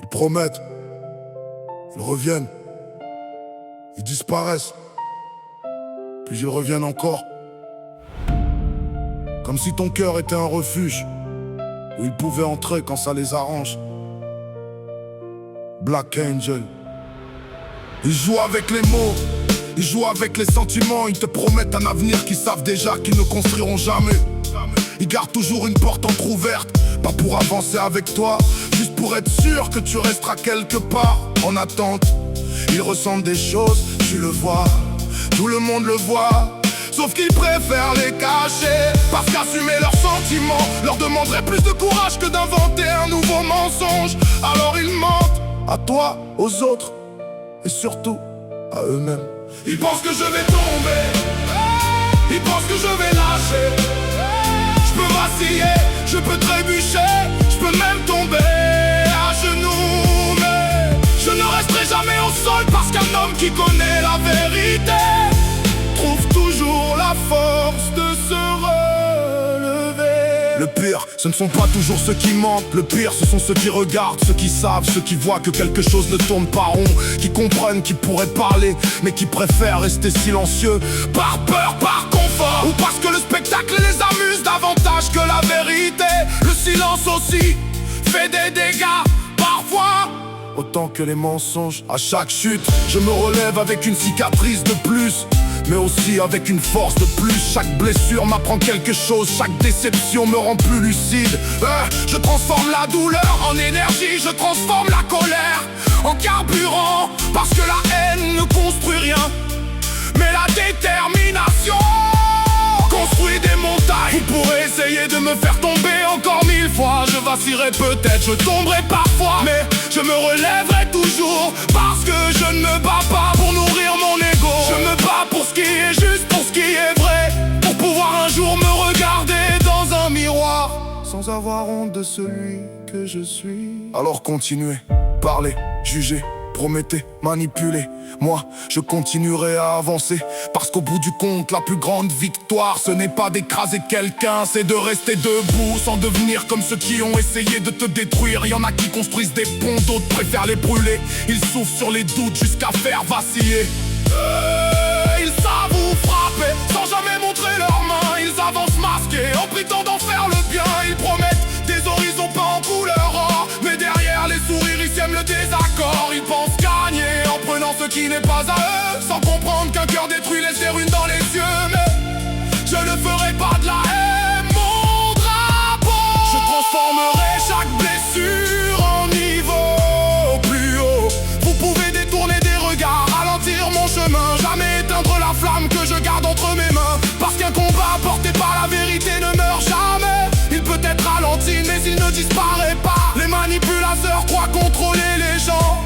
Ils promettent, ils reviennent, ils disparaissent, puis ils reviennent encore. Comme si ton cœur était un refuge où ils pouvaient entrer quand ça les arrange. Black Angel. Ils jouent avec les mots, ils jouent avec les sentiments. Ils te promettent un avenir qu'ils savent déjà qu'ils ne construiront jamais. Ils gardent toujours une porte entrouverte, pas pour avancer avec toi, juste pour être sûr que tu resteras quelque part en attente. Ils ressentent des choses, tu le vois, tout le monde le voit, sauf qu'ils préfèrent les cacher, parce qu'assumer leurs sentiments leur demanderait plus de courage que d'inventer un nouveau mensonge. Alors ils mentent à toi, aux autres, et surtout à eux-mêmes. Ils pensent que je vais tomber, ils pensent que je vais lâcher. Je peux vaciller, je peux trébucher, je peux même tomber à genoux, mais je ne resterai jamais au sol, parce qu'un homme qui connaît la vérité trouve toujours la force de se relever. Le pire, ce ne sont pas toujours ceux qui mentent. Le pire, ce sont ceux qui regardent, ceux qui savent, ceux qui voient que quelque chose ne tourne pas rond, qui comprennent, qui pourraient parler, mais qui préfèrent rester silencieux, par peur, par confort, ou parce que le spectacle les amuse davantage que la vérité. Le silence aussi fait des dégâts, parfois autant que les mensonges. À chaque chute, je me relève avec une cicatrice de plus, mais aussi avec une force de plus. Chaque blessure m'apprend quelque chose, chaque déception me rend plus lucide. Je transforme la douleur en énergie, je transforme la colère en carburant, parce que la haine ne construit rien, mais la détermination construit des montagnes. Vous pourrez essayer de me faire tomber encore 1000 fois. Je vacillerai peut-être, je tomberai parfois, mais je me relèverai toujours, parce que je ne me bats pas pour nourrir mon ego. Je me bats pour ce qui est juste, pour ce qui est vrai, pour pouvoir un jour me regarder dans un miroir sans avoir honte de celui que je suis. Alors continuez, parlez, jugez, promettez, manipulez. Moi, je continuerai à avancer, parce qu'au bout du compte, la plus grande victoire, ce n'est pas d'écraser quelqu'un, c'est de rester debout sans devenir comme ceux qui ont essayé de te détruire. Y en a qui construisent des ponts, d'autres préfèrent les brûler. Ils souffrent sur les doutes jusqu'à faire vaciller. Ils savent vous frapper sans jamais montrer leurs mains. Ils avancent masqués en prétendant faire le bien. Ils promettent des horizons pas en couleur or, mais derrière les sourires ils sèment le désaccord. Ils pensent gagner en prenant ce qui n'est pas à eux, sans comprendre qu'un cœur détruit laisse des ruines dans les yeux. Mais je ne ferai pas de la haine mon drapeau. Je transformerai chaque blessure en niveau plus haut. Vous pouvez détourner des regards, ralentir mon chemin, jamais éteindre la flamme que je garde entre mes mains, parce qu'un combat porté par la vérité ne meurt jamais. Il peut être ralenti mais il ne disparaît pas. Les manipulateurs croient contrôler les gens,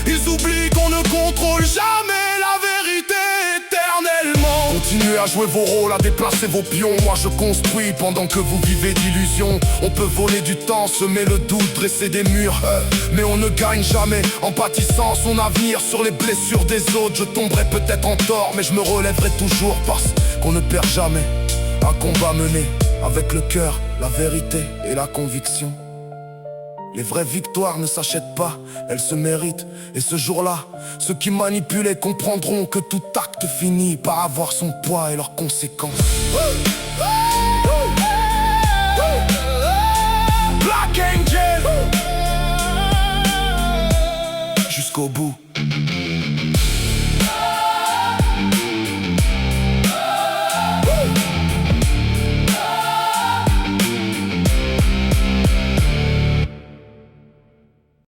ils oublient qu'on ne contrôle jamais la vérité éternellement. Continuez à jouer vos rôles, à déplacer vos pions. Moi je construis pendant que vous vivez d'illusions. On peut voler du temps, semer le doute, dresser des murs, mais on ne gagne jamais en bâtissant son avenir sur les blessures des autres. Je tomberai peut-être en tort, mais je me relèverai toujours, parce qu'on ne perd jamais un combat mené avec le cœur, la vérité et la conviction. Les vraies victoires ne s'achètent pas, elles se méritent. Et ce jour-là, ceux qui manipulaient comprendront que tout acte finit par avoir son poids et leurs conséquences. Black Angel, jusqu'au bout.